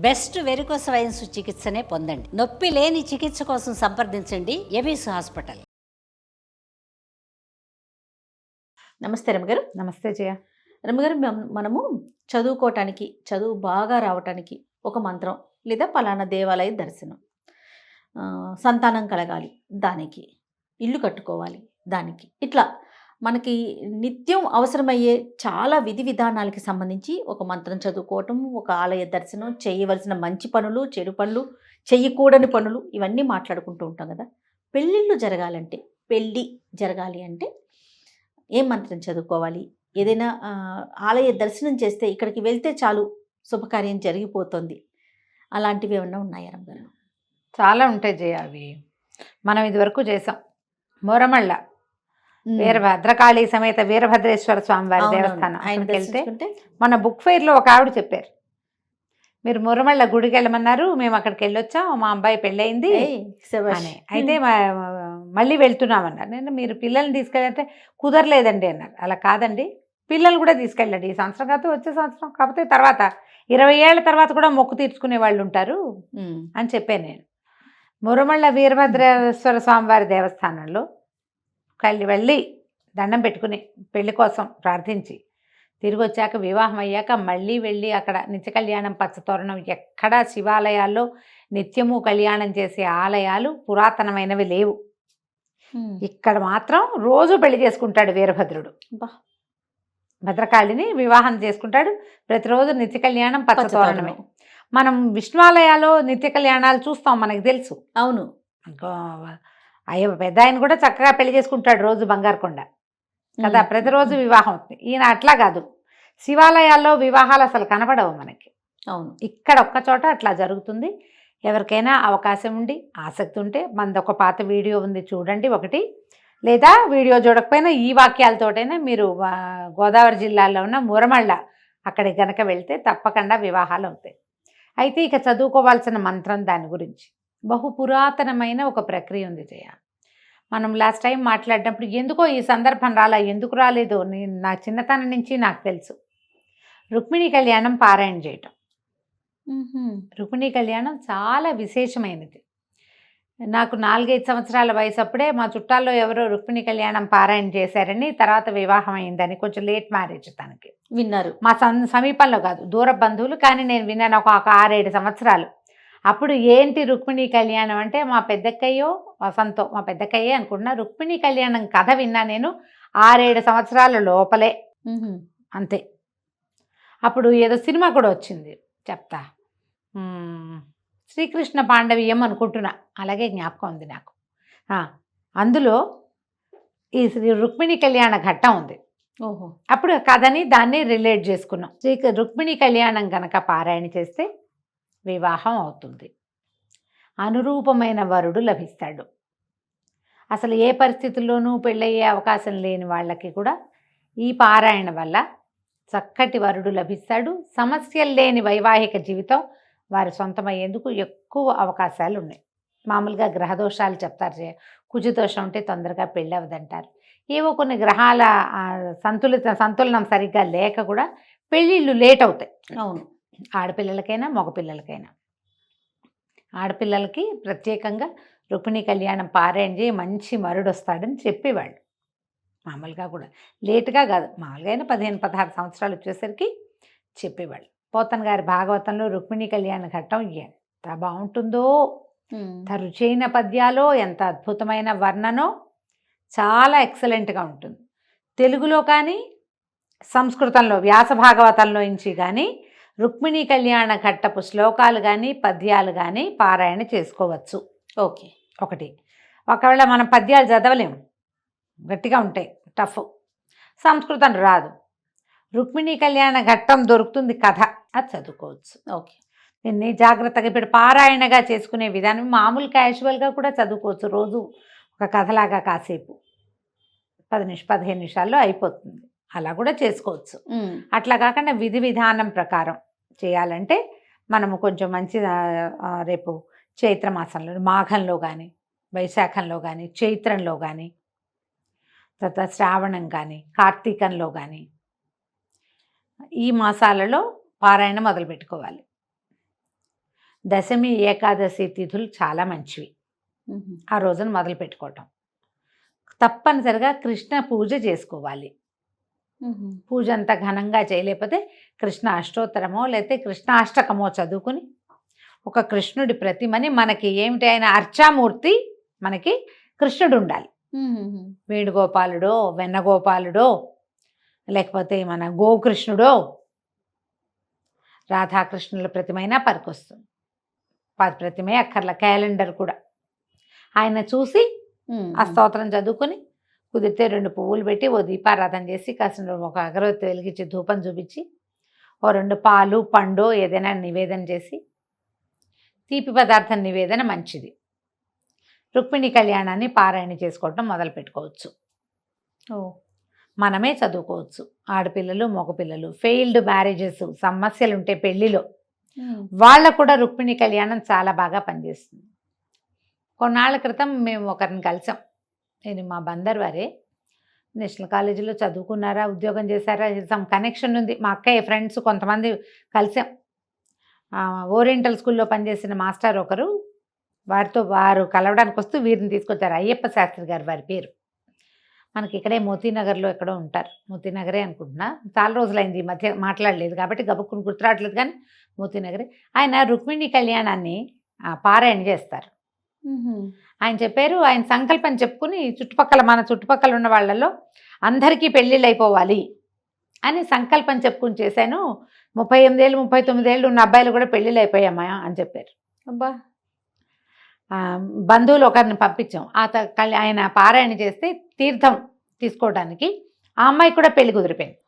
Best varicose veins చికిత్సనే పొందండి. నొప్పి లేని చికిత్స కోసం సంప్రదించండి ఎబిస్ హాస్పిటల్. నమస్తే రమగారు. నమస్తే జయ. రమగారు, మనము చదువుకోవటానికి, చదువు బాగా రావటానికి ఒక మంత్రం లేదా పలానా దేవాలయ దర్శనం, సంతానం కలగాలి దానికి, ఇల్లు కట్టుకోవాలి దానికి, ఇట్లా మనకి నిత్యం అవసరమయ్యే చాలా విధి విధానాలకి సంబంధించి ఒక మంత్రం చదువుకోవటం, ఒక ఆలయ దర్శనం, చేయవలసిన మంచి పనులు, చెడు పనులు, చెయ్యకూడని పనులు, ఇవన్నీ మాట్లాడుకుంటూ ఉంటాం కదా. పెళ్ళిళ్ళు జరగాలంటే, పెళ్ళి జరగాలి అంటే ఏం మంత్రం చదువుకోవాలి? ఏదైనా ఆలయ దర్శనం చేస్తే ఇక్కడికి వెళ్తే చాలు శుభకార్యం జరిగిపోతుంది, అలాంటివి ఏమన్నా ఉన్నాయా రమ్మగారు? చాలా ఉంటాయి జయ. అవి మనం ఇదివరకు చేసాం. మొరమళ్ళ భద్రకాళి సమేత వీరభద్రేశ్వర స్వామి వారి దేవస్థానం ఆయనకి వెళ్తే మన బుక్ ఫెయిర్లో ఒక ఆవిడ చెప్పారు, మీరు మురమళ్ళ గుడికి వెళ్ళమన్నారు, మేము అక్కడికి వెళ్ళొచ్చాం, మా అబ్బాయి పెళ్ళయింది అని. అయితే మళ్ళీ వెళ్తున్నామన్నారు. నేను మీరు పిల్లల్ని తీసుకెళ్ళంటే కుదరలేదండి అన్నారు. అలా కాదండి, పిల్లలు కూడా తీసుకెళ్ళండి, ఈ సంవత్సరం కాకపోతే వచ్చే సంవత్సరం, కాకపోతే తర్వాత 20 ఏళ్ల తర్వాత కూడా మొక్కు తీర్చుకునే వాళ్ళు ఉంటారు అని చెప్పాను నేను. మురమళ్ళ వీరభద్రేశ్వర స్వామి వారి దేవస్థానంలో వెళ్ళి దండం పెట్టుకుని పెళ్లి కోసం ప్రార్థించి తిరిగి వచ్చాక, వివాహం అయ్యాక మళ్ళీ వెళ్ళి అక్కడ నిత్య కళ్యాణం, పచ్చతోరణం, ఎక్కడా శివాలయాల్లో నిత్యము కళ్యాణం చేసే ఆలయాలు పురాతనమైనవి లేవు. ఇక్కడ మాత్రం రోజు పెళ్లి చేసుకుంటాడు వీరభద్రుడు. భద్రకాళిని వివాహం చేసుకుంటాడు, ప్రతిరోజు నిత్య కళ్యాణం, పచ్చతోరణమే. మనం విష్ణువాలయాల్లో నిత్య కళ్యాణాలు చూస్తాం, మనకు తెలుసు. అవును, అయ్యో పెద్ద ఆయన కూడా చక్కగా పెళ్లి చేసుకుంటాడు రోజు బంగారు కొండ కదా, ప్రతిరోజు వివాహం అవుతుంది. ఈయన అట్లా కాదు, శివాలయాల్లో వివాహాలు అసలు కనపడవు మనకి. అవును, ఇక్కడ ఒక్క చోట అట్లా జరుగుతుంది. ఎవరికైనా అవకాశం ఉండి ఆసక్తి ఉంటే మనది ఒక పాత వీడియో ఉంది, చూడండి ఒకటి. లేదా వీడియో చూడకపోయినా ఈ వాక్యాలతోటైనా మీరు గోదావరి జిల్లాలో ఉన్న మురమళ్ళ అక్కడికి గనక వెళ్తే తప్పకుండా వివాహాలు అవుతాయి. అయితే ఇక చదువుకోవాల్సిన మంత్రం, దాని గురించి బహు పురాతనమైన ఒక ప్రక్రియ ఉంది జయ. మనం లాస్ట్ టైం మాట్లాడినప్పుడు ఎందుకో ఈ సందర్భం ఎందుకు రాలేదో నా చిన్నతనం నుంచి నాకు తెలుసు. రుక్మిణీ కళ్యాణం పారాయణ చేయటం. రుక్మిణీ కళ్యాణం చాలా విశేషమైనది. నాకు 4-5 సంవత్సరాల వయసు అప్పుడే మా చుట్టాల్లో ఎవరో రుక్మిణీ కళ్యాణం పారాయణ చేశారని, తర్వాత వివాహం అయిందని, కొంచెం లేట్ మ్యారేజ్ తనకి, విన్నారు. మా సమీపంలో కాదు, దూర బంధువులు, కానీ నేను విన్నాను ఒక 6-7 సంవత్సరాలు. అప్పుడు ఏంటి రుక్మిణీ కళ్యాణం అంటే, మా పెద్దక్కయ్యో వసంతో, మా పెద్దక్కయ్యే అనుకున్నా, రుక్మిణీ కళ్యాణం కథ విన్నా నేను 6-7 సంవత్సరాల లోపలే, అంతే. అప్పుడు ఏదో సినిమా కూడా వచ్చింది, చెప్తా, శ్రీకృష్ణ పాండవీయం అనుకుంటున్నా, అలాగే జ్ఞాపకం ఉంది నాకు. అందులో ఈ రుక్మిణీ కళ్యాణ ఘట్టం ఉంది. ఓహో, అప్పుడు కథని దాన్ని రిలేట్ చేసుకున్నాం. రుక్మిణీ కళ్యాణం కనుక పారాయణ చేస్తే వివాహం అవుతుంది, అనురూపమైన వరుడు లభిస్తాడు. అసలు ఏ పరిస్థితుల్లోనూ పెళ్ళయ్యే అవకాశం లేని వాళ్ళకి కూడా ఈ పారాయణ వల్ల చక్కటి వరుడు లభిస్తాడు. సమస్యలు లేని వైవాహిక జీవితం వారి సొంతమయ్యేందుకు ఎక్కువ అవకాశాలు ఉన్నాయి. మామూలుగా గ్రహదోషాలు చెప్తారు, కుజదోషం ఉంటే తొందరగా పెళ్ళి అవ్వదంటారు. ఏవో కొన్ని గ్రహాల సంతులనం సరిగ్గా లేక కూడా పెళ్ళిళ్ళు లేట్ అవుతాయి. అవును, ఆడపిల్లలకైనా మగపిల్లలకైనా. ఆడపిల్లలకి ప్రత్యేకంగా రుక్మిణీ కళ్యాణం పారాయణ చేయి, మంచి మరుడు వస్తాడని చెప్పేవాళ్ళు. మామూలుగా కూడా లేటుగా కాదు, మామూలుగా అయినా 15-16 సంవత్సరాలు వచ్చేసరికి చెప్పేవాళ్ళు. పోతన్ గారి భాగవతంలో రుక్మిణీ కళ్యాణ ఘట్టం ఎంత బాగుంటుందో, రుచైన పద్యాలో ఎంత అద్భుతమైన వర్ణనో, చాలా ఎక్సలెంట్గా ఉంటుంది. తెలుగులో కానీ సంస్కృతంలో వ్యాస భాగవతంలో నుంచి కానీ రుక్మిణీ కళ్యాణ ఘట్టపు శ్లోకాలు కానీ పద్యాలు కానీ పారాయణ చేసుకోవచ్చు. ఓకే, ఒకటి. ఒకవేళ మనం పద్యాలు చదవలేము, గట్టిగా ఉంటాయి, టఫ్, సంస్కృతం రాదు, రుక్మిణీ కళ్యాణ ఘట్టం దొరుకుతుంది కథ, అది చదువుకోవచ్చు. ఓకే, దీన్ని జాగ్రత్తగా ఇప్పుడు పారాయణగా చేసుకునే విధానం మామూలు క్యాజువల్గా కూడా చదువుకోవచ్చు. రోజు ఒక కథలాగా కాసేపు 10-15 నిమిషాల్లో అయిపోతుంది, అలా కూడా చేసుకోవచ్చు. అట్లా కాకుండా విధి విధానం ప్రకారం చేయాలంటే మనము కొంచెం మంచి, రేపు చైత్రమాసంలో, మాఘంలో కానీ, వైశాఖంలో కానీ, చైత్రంలో కానీ, తర్వాత శ్రావణం కానీ, కార్తీకంలో కానీ, ఈ మాసాలలో పారాయణ మొదలు పెట్టుకోవాలి. దశమి ఏకాదశి తిథులు చాలా మంచివి. ఆ రోజున మొదలు పెట్టుకోవటం. తప్పనిసరిగా కృష్ణ పూజ చేసుకోవాలి. పూజ అంతా ఘనంగా చేయలేకపోతే కృష్ణ అష్టోత్తరమో లేకపోతే కృష్ణాష్టకమో చదువుకుని ఒక కృష్ణుడి ప్రతిమని, మనకి ఏమిటి ఆయన అర్చామూర్తి, మనకి కృష్ణుడు ఉండాలి. వేణుగోపాలుడో వెన్నగోపాలుడో లేకపోతే మన గోకృష్ణుడో రాధాకృష్ణుల ప్రతిమైనా పనికొస్తుంది. ప్రతిమే అక్కర్ల, క్యాలెండర్ కూడా ఆయన చూసి ఆ స్తోత్రం చదువుకొని కుదిరితే 2 పువ్వులు పెట్టి ఓ దీపారాధన చేసి కాసిన ఒక అగరవత్తి వెలిగించి ధూపం చూపించి ఓ 2 పాలు పండు ఏదైనా నివేదన చేసి, తీపి పదార్థం నివేదన మంచిది. రుక్మిణి కళ్యాణాన్ని పారాయణ చేసుకోవటం మొదలు పెట్టుకోవచ్చు. మనమే చదువుకోవచ్చు. ఆడపిల్లలు మగపిల్లలు, ఫెయిల్డ్ మ్యారేజెస్, సమస్యలు ఉంటే పెళ్లిలో వాళ్ళకు కూడా రుక్మిణి కళ్యాణం చాలా బాగా పనిచేస్తుంది. కొన్నాళ్ళ క్రితం మేము ఒకరిని కలిసాం. నేను మా బందర్ వారే, నేషనల్ కాలేజీలో చదువుకున్నారా, ఉద్యోగం చేశారా, సమ్ కనెక్షన్ ఉంది. మా అక్కయ్య ఫ్రెండ్స్ కొంతమంది కలిసాం. ఓరియంటల్ స్కూల్లో పనిచేసిన మాస్టర్ ఒకరు, వారు కలవడానికి వస్తూ వీరిని తీసుకొచ్చారు. అయ్యప్ప శాస్త్రి గారు వారి పేరు. మనకి ఇక్కడే మోతీనగర్లో ఎక్కడో ఉంటారు. మోతీనగరే అనుకుంటున్నా, చాలా రోజులైంది ఈ మధ్య మాట్లాడలేదు కాబట్టి గబుక్కుని గుర్తురావట్లేదు, కానీ మోతీనగరే. ఆయన రుక్మిణి కళ్యాణాన్ని పారాయణ చేస్తారు. ఆయన చెప్పారు, ఆయన సంకల్పం చెప్పుకుని మన చుట్టుపక్కల ఉన్న వాళ్ళలో అందరికీ పెళ్ళిళ్ళు అయిపోవాలి అని సంకల్పం చెప్పుకుని చేశాను. 38 ఏళ్ళు 39 ఏళ్ళు ఉన్న అబ్బాయిలు కూడా పెళ్ళిళ్ళు అయిపోయామా అని చెప్పారు. అబ్బా. బంధువులు ఒకరిని పంపించాం. ఆయన పారాయణ చేస్తే తీర్థం తీసుకోవడానికి ఆ అమ్మాయి కూడా పెళ్లి కుదిరిపోయింది.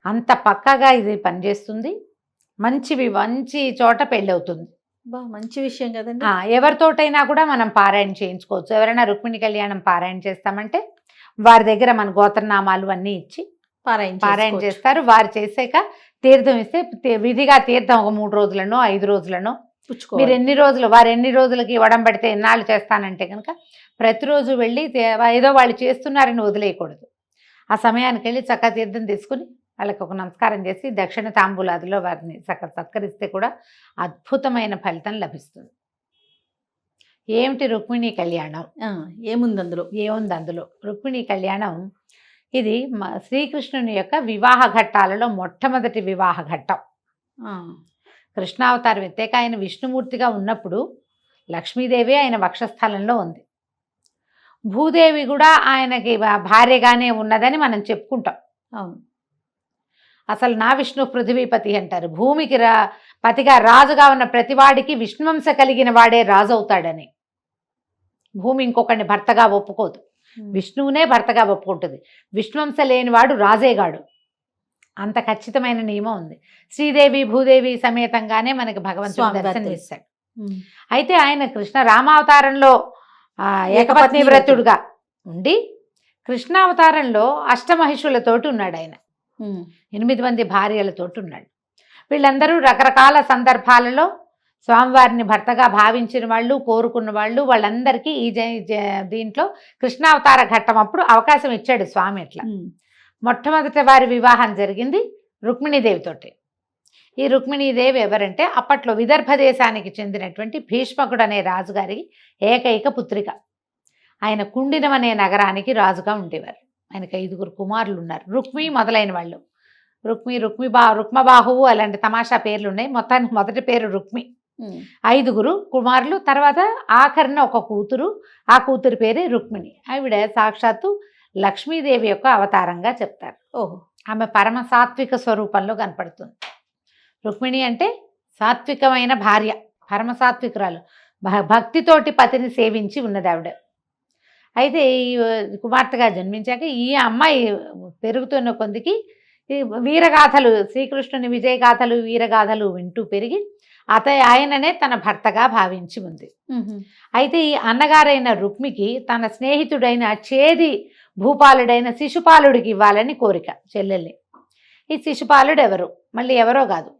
అంత పక్కాగా ఇది పనిచేస్తుంది. మంచి చోట పెళ్ళి అవుతుంది. మంచి విషయం కదండి. ఎవరితోటైనా కూడా మనం పారాయణ చేయించుకోవచ్చు. ఎవరైనా రుక్మిణి కళ్యాణం పారాయణ చేస్తామంటే వారి దగ్గర మన గోత్రనామాలు అన్నీ ఇచ్చి పారాయణ చేస్తారు. వారు చేసాక తీర్థం ఇస్తే విధిగా తీర్థం ఒక 3 రోజులనో 5 రోజులనో మీరు వారు ఎన్ని రోజులకి ఇవ్వడం పడితే ఎన్నాళ్ళు చేస్తానంటే కనుక ప్రతిరోజు వెళ్ళి ఏదో వాళ్ళు చేస్తున్నారని వదిలేయకూడదు. ఆ సమయానికి వెళ్ళి చక్కగా తీర్థం తీసుకుని వాళ్ళకి ఒక నమస్కారం చేసి దక్షిణ తాంబూలాదిలో వారిని సత్కరిస్తే కూడా అద్భుతమైన ఫలితం లభిస్తుంది. ఏమిటి రుక్మిణి కళ్యాణం? ఏముంది అందులో? రుక్మిణి కళ్యాణం ఇది శ్రీకృష్ణుని యొక్క వివాహ ఘట్టాలలో మొట్టమొదటి వివాహ ఘట్టం. కృష్ణావతారం ఎత్తాక ఆయన విష్ణుమూర్తిగా ఉన్నప్పుడు లక్ష్మీదేవి ఆయన వక్షస్థలంలో ఉంది. భూదేవి కూడా ఆయనకి భార్యగానే ఉన్నదని మనం చెప్పుకుంటాం. అవును, అసలు నా విష్ణు పృథివీపతి అంటారు. భూమికి పతిగా రాజుగా ఉన్న ప్రతివాడికి విష్ణువంశ కలిగిన వాడే రాజు అవుతాడని. భూమి ఇంకొకరిని భర్తగా ఒప్పుకోదు, విష్ణువునే భర్తగా ఒప్పుకుంటుంది. విష్ణువంశ లేనివాడు రాజేగాడు. అంత ఖచ్చితమైన నియమం ఉంది. శ్రీదేవి భూదేవి సమేతంగానే మనకి భగవంతుడు దర్శనమిస్తాడు. అయితే ఆయన రామావతారంలో ఏకపత్ని వ్రతుడుగా ఉండి కృష్ణావతారంలో అష్టమహిషులతోటి ఉన్నాడు. ఆయన 8 మంది భార్యలతోటి ఉన్నాడు. వీళ్ళందరూ రకరకాల సందర్భాలలో స్వామివారిని భర్తగా భావించిన వాళ్ళు, కోరుకున్న వాళ్ళు, వాళ్ళందరికీ ఈ దీంట్లో కృష్ణావతార ఘట్టం అప్పుడు అవకాశం ఇచ్చాడు స్వామి. ఎట్లా మొట్టమొదట వారి వివాహం జరిగింది రుక్మిణీదేవితోటి. ఈ రుక్మిణీదేవి ఎవరంటే అప్పట్లో విదర్భ దేశానికి చెందినటువంటి భీష్మకుడు అనే రాజుగారి ఏకైక పుత్రిక. ఆయన కుండినం అనే నగరానికి రాజుగా ఉండేవారు. ఆయనకు 5 కుమారులు ఉన్నారు. రుక్మి మొదలైన వాళ్ళు. రుక్మబాహువు అలాంటి తమాషా పేర్లు ఉన్నాయి. మొత్తానికి మొదటి పేరు రుక్మి. 5 కుమారులు. తర్వాత ఆఖరిన ఒక కూతురు. ఆ కూతురు పేరే రుక్మిణి. ఆవిడ సాక్షాత్తు లక్ష్మీదేవి యొక్క అవతారంగా చెప్తారు. ఆమె పరమ సాత్విక స్వరూపంలో కనపడుతుంది. రుక్మిణి అంటే సాత్వికమైన భార్య, పరమ సాత్వికురాలు, భక్తితోటి పతిని సేవించి ఉన్నది ఆవిడ. అయితే ఈ కుమార్తెగా జన్మించాక ఈ అమ్మాయి పెరుగుతున్న కొద్దికి వీరగాథలు, శ్రీకృష్ణుని విజయగాథలు, వీరగాథలు వింటూ పెరిగి ఆయననే తన భర్తగా భావించి ఉంది. అయితే ఈ అన్నగారైన రుక్మికి తన స్నేహితుడైన చేది భూపాలుడైన శిశుపాలుడికి ఇవ్వాలని కోరిక, చెల్లెల్ని. ఈ శిశుపాలుడు మళ్ళీ ఎవరో కాదు,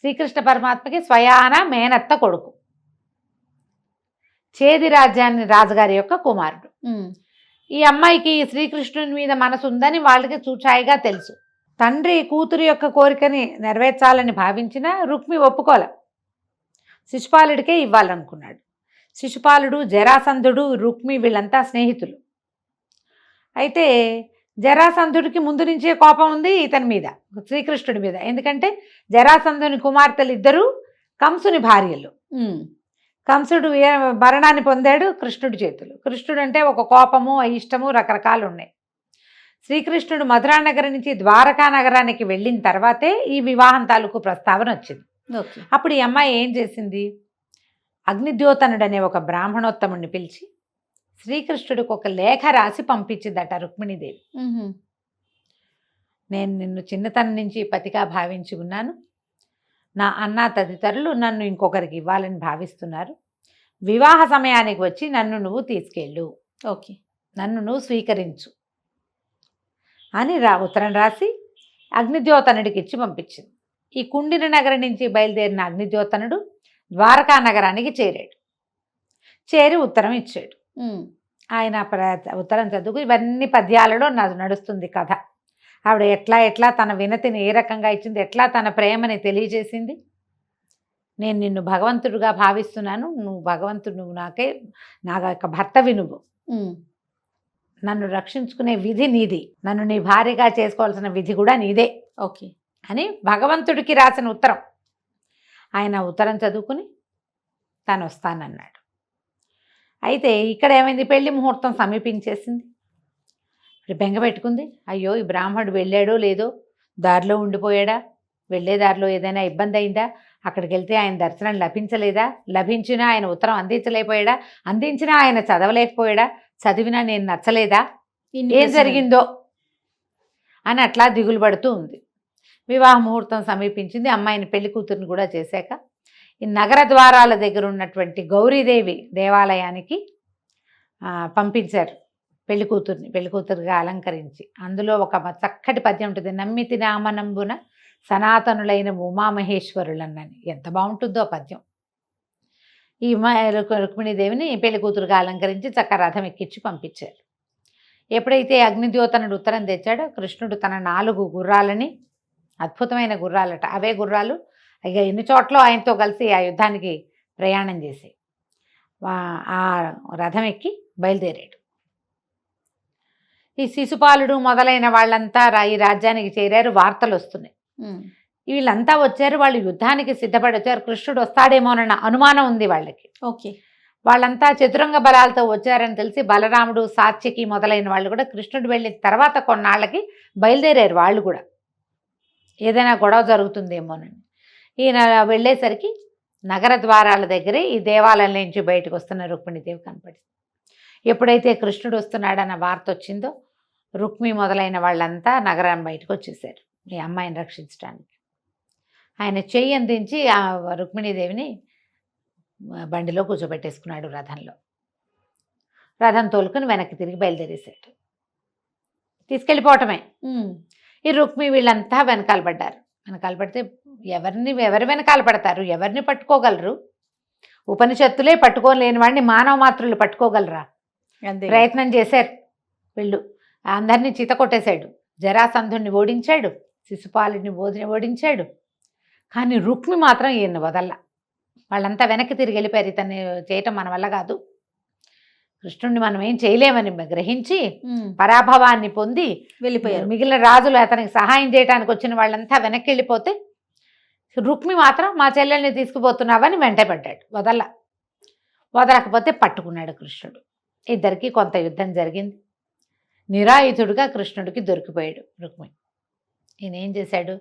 శ్రీకృష్ణ పరమాత్మకి స్వయాన మేనత్త కొడుకు, చేది రాజ్యాన్ని రాజుగారి యొక్క కుమారుడు. ఈ అమ్మాయికి శ్రీకృష్ణుని మీద మనసు ఉందని వాళ్ళకి చూచాయిగా తెలుసు. తండ్రి కూతురు యొక్క కోరికని నెరవేర్చాలని భావించిన రుక్మి ఒప్పుకోలే. శిశుపాలుడికే ఇవ్వాలనుకున్నాడు. శిశుపాలుడు, జరాసంధుడు, రుక్మి వీళ్ళంతా స్నేహితులు. అయితే జరాసంధుడికి ముందు నుంచే కోపం ఉంది ఇతని మీద, శ్రీకృష్ణుడి మీద. ఎందుకంటే జరాసంధుని కుమార్తెలు ఇద్దరు కంసుని భార్యలు. కంసుడు మరణాన్ని పొందాడు కృష్ణుడి చేతులు. కృష్ణుడు అంటే ఒక కోపము, ఇష్టము రకరకాలు ఉన్నాయి. శ్రీకృష్ణుడు మధురా నగరం నుంచి ద్వారకా నగరానికి వెళ్ళిన తర్వాతే ఈ వివాహం తాలూకు ప్రస్తావన వచ్చింది. అప్పుడు ఈ అమ్మాయి ఏం చేసింది, అగ్నిద్యోతనుడు అనే ఒక బ్రాహ్మణోత్తముడిని పిలిచి శ్రీకృష్ణుడికి ఒక లేఖ రాసి పంపించిందట రుక్మిణీదేవి. నేను నిన్ను చిన్నతనం నుంచి పతిగా భావించి ఉన్నాను. నా అన్న తదితరులు నన్ను ఇంకొకరికి ఇవ్వాలని భావిస్తున్నారు. వివాహ సమయానికి వచ్చి నన్ను నువ్వు తీసుకెళ్ళు, ఓకే, నన్ను నువ్వు స్వీకరించు అని ఉత్తరం రాసి అగ్నిద్యోతనుడికి ఇచ్చి పంపించింది. ఈ కుండిన నగరం నుంచి బయలుదేరిన అగ్నిద్యోతనుడు ద్వారకా నగరానికి చేరాడు. చేరి ఉత్తరం ఇచ్చాడు. ఆయన ఉత్తరం చదువుకు ఇవన్నీ పద్యాలలో నడుస్తుంది కథ. ఆవిడ ఎట్లా తన వినతిని ఏ రకంగా ఇచ్చింది, ఎట్లా తన ప్రేమని తెలియజేసింది. నేను నిన్ను భగవంతుడిగా భావిస్తున్నాను, నువ్వు నా యొక్క భర్తవి, నువ్వు నన్ను రక్షించుకునే విధి నీది, నన్ను నీ భార్యగా చేసుకోవాల్సిన విధి కూడా నీదే, ఓకే అని భగవంతుడికి రాసిన ఉత్తరం. ఆయన ఉత్తరం చదువుకుని తను వస్తానన్నాడు. అయితే ఇక్కడ ఏమైంది, పెళ్లి ముహూర్తం సమీపించేసింది. బెంగ పెట్టుకుంది. అయ్యో, ఈ బ్రాహ్మణుడు వెళ్ళాడో లేదో, దారిలో ఉండిపోయాడా, వెళ్ళే దారిలో ఏదైనా ఇబ్బంది అయిందా, అక్కడికి వెళ్తే ఆయన దర్శనం లభించలేదా, లభించినా ఆయన ఉత్తరం అందించలేకపోయాడా, అందించినా ఆయన చదవలేకపోయాడా, చదివినా నేను నచ్చలేదా, ఏం జరిగిందో అని అట్లా దిగులు పడుతూ ఉంది. వివాహ ముహూర్తం సమీపించింది. అమ్మాయిని పెళ్లి కూతురుని కూడా చేశాక ఈ నగర ద్వారాల దగ్గర ఉన్నటువంటి గౌరీదేవి దేవాలయానికి పంపించారు పెళ్లి కూతురుగా అలంకరించి. అందులో ఒక చక్కటి పద్యం ఉంటుంది, నమ్మితి నామనంబున సనాతనులైన ఉమామహేశ్వరులన్నని. ఎంత బాగుంటుందో పద్యం. ఈ రుక్మిణీదేవిని పెళ్లి కూతురుగా అలంకరించి చక్క రథం ఎక్కించి పంపించారు. ఎప్పుడైతే అగ్నిద్యోతనుడు ఉత్తరం తెచ్చాడో కృష్ణుడు తన 4 గుర్రాలని, అద్భుతమైన గుర్రాలట, అవే గుర్రాలు ఇక ఎన్ని చోట్ల ఆయనతో కలిసి ఆ యుద్ధానికి ప్రయాణం చేసి ఆ రథం ఎక్కి బయలుదేరాడు. ఈ శిశుపాలుడు మొదలైన వాళ్ళంతా ఈ రాజ్యానికి చేరారు. వార్తలు వస్తున్నాయి, వీళ్ళంతా వచ్చారు, వాళ్ళు యుద్ధానికి సిద్ధపడి వచ్చారు. కృష్ణుడు వస్తాడేమోనన్న అనుమానం ఉంది వాళ్ళకి. ఓకే, వాళ్ళంతా చతురంగ బలాలతో వచ్చారని తెలిసి బలరాముడు, సాత్యకి మొదలైన వాళ్ళు కూడా కృష్ణుడు వెళ్ళిన తర్వాత కొన్నాళ్ళకి బయలుదేరారు. వాళ్ళు కూడా ఏదైనా గొడవ జరుగుతుందేమోనని. ఈయన వెళ్ళేసరికి నగర ద్వారాల దగ్గరే ఈ దేవాలయం నుంచి బయటకు వస్తున్న రుక్మిణీదేవి కనపడింది. ఎప్పుడైతే కృష్ణుడు వస్తున్నాడన్న వార్త వచ్చిందో రుక్మి మొదలైన వాళ్ళంతా నగరం బయటకు వచ్చేసారు ఈ అమ్మాయిని రక్షించడానికి. ఆయన చెయ్యి అందించి ఆ రుక్మిణీదేవిని బండిలో కూర్చోబెట్టేసుకున్నాడు రథంలో. రథం తోలుకొని వెనక్కి తిరిగి బయలుదేరేసాడు. తీసుకెళ్ళిపోవటమే. ఈ రుక్మి వీళ్ళంతా వెనకాల పడ్డారు. వెనకాల పడితే ఎవరు వెనకాల పడతారు, ఎవరిని పట్టుకోగలరు? ఉపనిషత్తులే పట్టుకోలేని వాడిని మానవ మాత్రులు పట్టుకోగలరా? ప్రయత్నం చేశారు వీళ్ళు. అందరినీ చీత కొట్టేశాడు. జరాసంధుని ఓడించాడు, శిశుపాలుడిని ఓడించాడు. కానీ రుక్మి మాత్రం ఈయన వదల్లా. వాళ్ళంతా వెనక్కి తిరిగి వెళ్ళిపోయారు. ఇతన్ని చేయటం మన వల్ల కాదు, కృష్ణుడిని మనం ఏం చేయలేమని గ్రహించి పరాభవాన్ని పొంది వెళ్ళిపోయారు. మిగిలిన రాజులు అతనికి సహాయం చేయడానికి వచ్చిన వాళ్ళంతా వెనక్కి వెళ్ళిపోతే రుక్మి మాత్రం మా చెల్లెల్ని తీసుకుపోతున్నావని వెంటపడ్డాడు. వదలకపోతే పట్టుకున్నాడు కృష్ణుడు. ఇద్దరికి కొంత యుద్ధం జరిగింది. నిరాయుధుడుగా కృష్ణుడికి దొరికిపోయాడు రుక్మి. ఈయన ఏం చేశాడు,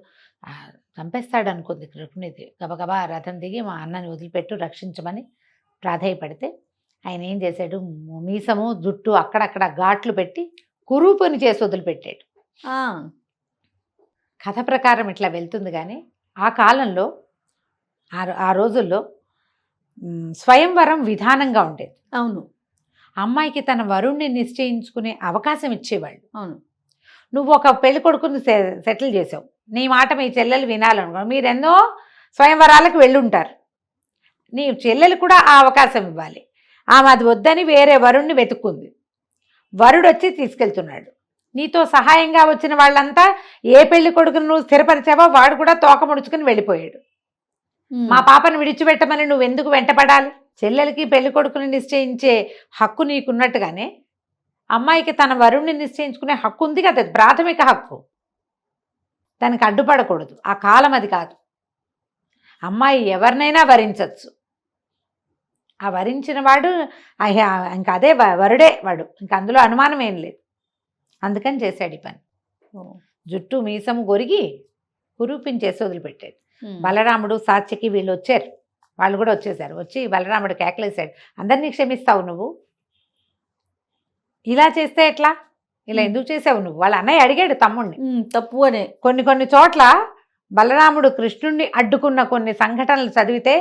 చంపేస్తాడు అనుకుంది రుక్మిణిది. గబగబా రథం దిగి మా అన్నని వదిలిపెట్టు, రక్షించమని ప్రాధేయపడితే ఆయన ఏం చేశాడు, మీసము జుట్టు అక్కడక్కడ ఘాట్లు పెట్టి కురూపుని చేసి వదిలిపెట్టాడు. కథ ప్రకారం ఇట్లా వెళ్తుంది. కానీ ఆ కాలంలో ఆ రోజుల్లో స్వయంవరం విధానంగా ఉండేది. అవును, అమ్మాయికి తన వరుణ్ణి నిశ్చయించుకునే అవకాశం ఇచ్చేవాళ్ళు. అవును, నువ్వు ఒక పెళ్లి కొడుకుని సెటిల్ చేసావు, నీ మాట మీ చెల్లెలు వినాలనుకో, మీరెన్నో స్వయంవరాలకు వెళ్ళుంటారు, నీ చెల్లెలు కూడా ఆ అవకాశం ఇవ్వాలి. ఆమె అది వద్దని వేరే వరుణ్ణి వెతుక్కుంది. వరుడు వచ్చి తీసుకెళ్తున్నాడు. నీతో సహాయంగా వచ్చిన వాళ్ళంతా ఏ పెళ్లి కొడుకును నువ్వు స్థిరపరిచావో వాడు కూడా తోక ముడుచుకుని వెళ్ళిపోయాడు. మా పాపను విడిచిపెట్టమని నువ్వు ఎందుకు వెంటపడాలి? చెల్లెలకి పెళ్లి కొడుకుని నిశ్చయించే హక్కు నీకున్నట్టుగానే అమ్మాయికి తన వరుణ్ణి నిశ్చయించుకునే హక్కు ఉంది కదా, అది ప్రాథమిక హక్కు. దానికి అడ్డుపడకూడదు. ఆ కాలం అది కాదు. అమ్మాయి ఎవరినైనా వరించవచ్చు. ఆ వరించిన వాడు ఇంకా అదే వరుడే వాడు, ఇంకా అందులో అనుమానం ఏం లేదు. అందుకని చేశాడు ఈ పని. జుట్టు మీసము గొరిగి కురూపించేసి వదిలిపెట్టాడు. బలరాముడు సాత్యకి వీళ్ళు వచ్చారు, వాళ్ళు కూడా వచ్చేసారు. వచ్చి బలరాముడు కేకలేశాడు, అందరినీ క్షమిస్తావు నువ్వు? ఇలా చేస్తే ఎట్లా? ఇలా ఎందుకు చేసావు నువ్వు? వాళ్ళ అన్నయ్య అడిగాడు తమ్ముడిని. తప్పు అనే కొన్ని చోట్ల బలరాముడు కృష్ణుణ్ణి అడ్డుకున్న కొన్ని సంఘటనలు చదివితే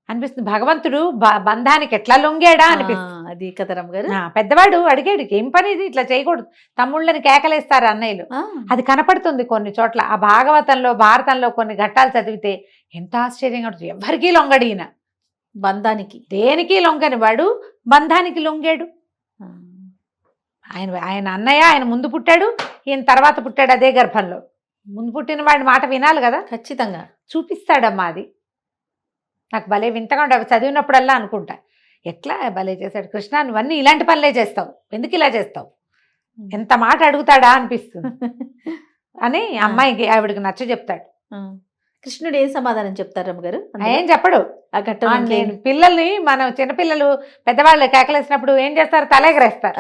అనిపిస్తుంది భగవంతుడు బంధానికి ఎట్లా లొంగాడా అనిపిస్తుంది. అది కదరం గారు. పెద్దవాడు అడిగాడు, ఏం పని ఇది, ఇట్లా చేయకూడదు, తమ్ముళ్ళని కేకలేస్తారు అన్నయ్యలు. అది కనపడుతుంది కొన్ని చోట్ల. ఆ భాగవతంలో భారతంలో కొన్ని ఘట్టాలు చదివితే ఎంత ఆశ్చర్యంగా ఉంటుంది. ఎవరికీ లొంగడు ఈయన, బంధానికి దేనికి లొంగని వాడు బంధానికి లొంగాడు. ఆయన అన్నయ్య ఆయన ముందు పుట్టాడు, ఈయన తర్వాత పుట్టాడు అదే గర్భంలో. ముందు పుట్టిన వాడి మాట వినాలి కదా. ఖచ్చితంగా చూపిస్తాడమ్మా అది. నాకు భలే వింతగా ఉండే చదివినప్పుడల్లా అనుకుంటా, ఎట్లా భలే చేశాడు కృష్ణ, నువ్వన్నీ ఇలాంటి పనులే చేస్తావు, ఎందుకు ఇలా చేస్తావు, ఎంత మాట అడుగుతాడా అనిపిస్తుంది అని అమ్మాయికి ఆవిడకి నచ్చ చెప్తాడు. కృష్ణుడు ఏం సమాధానం చెప్తారు రమ్మగారు? ఏం చెప్పడు. ఆ ఘట్టం పిల్లల్ని మనం చిన్నపిల్లలు పెద్దవాళ్ళు కేకలేసినప్పుడు ఏం చేస్తారు, తలెగరేస్తారు,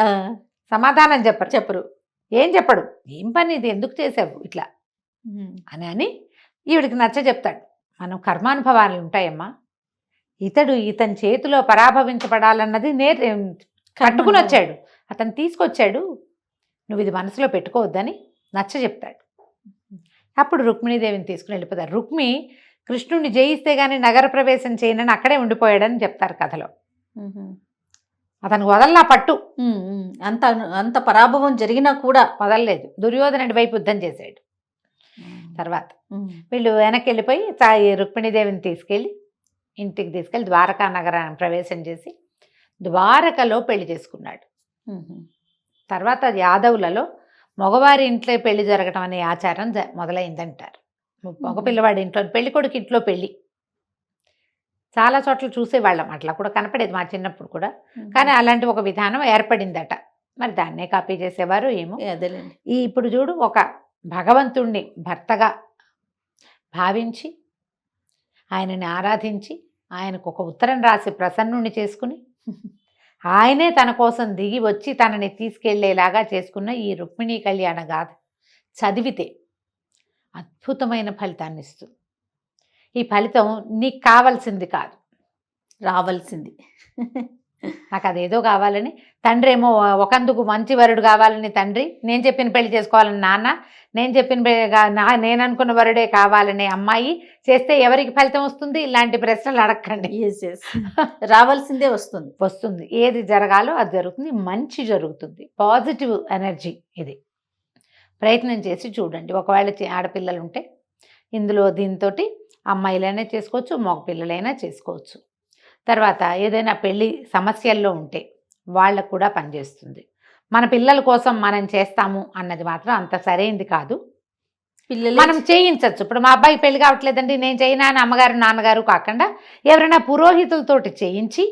సమాధానం చెప్పరు. ఏం చెప్పడు, ఏం పని ఇది, ఎందుకు చేసావు ఇట్లా అని ఈవిడికి నచ్చ చెప్తాడు. మనం కర్మానుభవాలు ఉంటాయమ్మా, ఇతని చేతిలో పరాభవించబడాలన్నది కట్టుకుని వచ్చాడు, అతను తీసుకొచ్చాడు, నువ్వు ఇది మనసులో పెట్టుకోవద్దని నచ్చ చెప్తాడు. అప్పుడు రుక్మిణీదేవిని తీసుకుని వెళ్ళిపోతారు. రుక్మి కృష్ణుడిని జయిస్తే గానీ నగర ప్రవేశం చేయనని అక్కడే ఉండిపోయాడని చెప్తారు కథలో. అతను వదలనా పట్టు, అంత పరాభవం జరిగినా కూడా వదలలేదు. దుర్యోధనుడి వైపు యుద్ధం చేశాడు. తర్వాత వీళ్ళు వెనక్కి వెళ్ళిపోయి రుక్మిణీదేవిని తీసుకెళ్ళి ఇంటికి తీసుకెళ్ళి ద్వారకా నగరాన్ని ప్రవేశం చేసి ద్వారకలో పెళ్లి చేసుకున్నాడు. తర్వాత యాదవులలో మగవారి ఇంట్లో పెళ్లి జరగటం అనే ఆచారం మొదలైందంటారు. మగ పిల్లవాడి ఇంట్లో, పెళ్లి కొడుకు ఇంట్లో పెళ్లి చాలా చోట్ల చూసేవాళ్ళం, అట్లా కూడా కనపడేది మా చిన్నప్పుడు కూడా. కానీ అలాంటి ఒక విధానం ఏర్పడిందట. మరి దాన్నే కాపీ చేసేవారు ఏమో. ఇప్పుడు చూడు, ఒక భగవంతుణ్ణి భర్తగా భావించి ఆయనని ఆరాధించి ఆయనకు ఒక ఉత్తరం రాసి ప్రసన్నుణ్ణి చేసుకుని ఆయనే తన కోసం దిగి వచ్చి తనని తీసుకెళ్లేలాగా చేసుకున్న ఈ రుక్మిణీ కళ్యాణ గాథ చదివితే అద్భుతమైన ఫలితాన్ని ఇస్తుంది. ఈ ఫలితం నీకు కావాల్సింది కాదు, రావాల్సింది. నాకు అదేదో కావాలని తండ్రి ఏమో ఒకందుకు మంచి వరుడు కావాలని తండ్రి, నేను చెప్పిన పెళ్లి చేసుకోవాలని నాన్న, నేను చెప్పిన నేను అనుకున్న వరుడే కావాలనే అమ్మాయి చేస్తే ఎవరికి ఫలితం వస్తుంది? ఇలాంటి ప్రశ్నలు అడగండి. రావాల్సిందే వస్తుంది. ఏది జరగాలో అది జరుగుతుంది, మంచి జరుగుతుంది, పాజిటివ్ ఎనర్జీ. ఇది ప్రయత్నం చేసి చూడండి. ఒకవేళ ఆడపిల్లలు ఉంటే ఇందులో దీంతో అమ్మాయిలైనా చేసుకోవచ్చు, మగ పిల్లలైనా చేసుకోవచ్చు. తర్వాత ఏదైనా పెళ్లి సమస్యల్లో ఉంటే వాళ్ళకు కూడా పనిచేస్తుంది. మన పిల్లల కోసం మనం చేస్తాము అన్నది మాత్రం అంత సరైనది కాదు. మనం చేయించవచ్చు. ఇప్పుడు మా అబ్బాయికి పెళ్లి కావట్లేదండి, నేను చేయనా అని అమ్మగారు నాన్నగారు కాకుండా ఎవరైనా పురోహితులతోటి చేయించి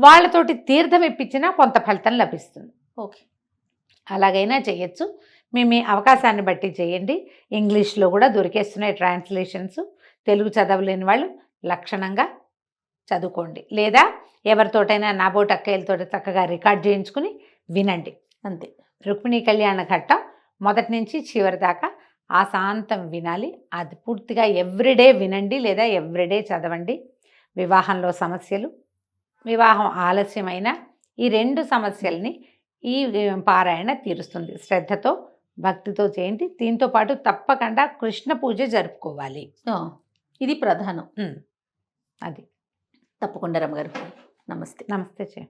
వాళ్ళతోటి తీర్థం ఇప్పించినా కొంత ఫలితం లభిస్తుంది. ఓకే, అలాగైనా చేయొచ్చు. మీ అవకాశాన్ని బట్టి చేయండి. ఇంగ్లీష్లో కూడా దొరికేస్తున్నాయి ట్రాన్స్లేషన్స్. తెలుగు చదవలేని వాళ్ళు లక్షణంగా చదువుకోండి, లేదా ఎవరితోటైనా నాబోటి అక్కయ్యలతో చక్కగా రికార్డ్ చేయించుకుని వినండి. అంతే. రుక్మిణీ కళ్యాణ ఘట్టం మొదటి నుంచి చివరి దాకా ఆశాంతం వినాలి. అది పూర్తిగా ఎవ్రీడే వినండి, లేదా ఎవ్రీడే చదవండి. వివాహంలో సమస్యలు, వివాహం ఆలస్యమైన ఈ 2 సమస్యల్ని ఈ పారాయణ తీరుస్తుంది. శ్రద్ధతో భక్తితో చేయండి. దీంతో పాటు తప్పకుండా కృష్ణ పూజ జరుపుకోవాలి. ఇది ప్రధానం. అది తప్పకుండా రమ్మగారు. నమస్తే. నమస్తే.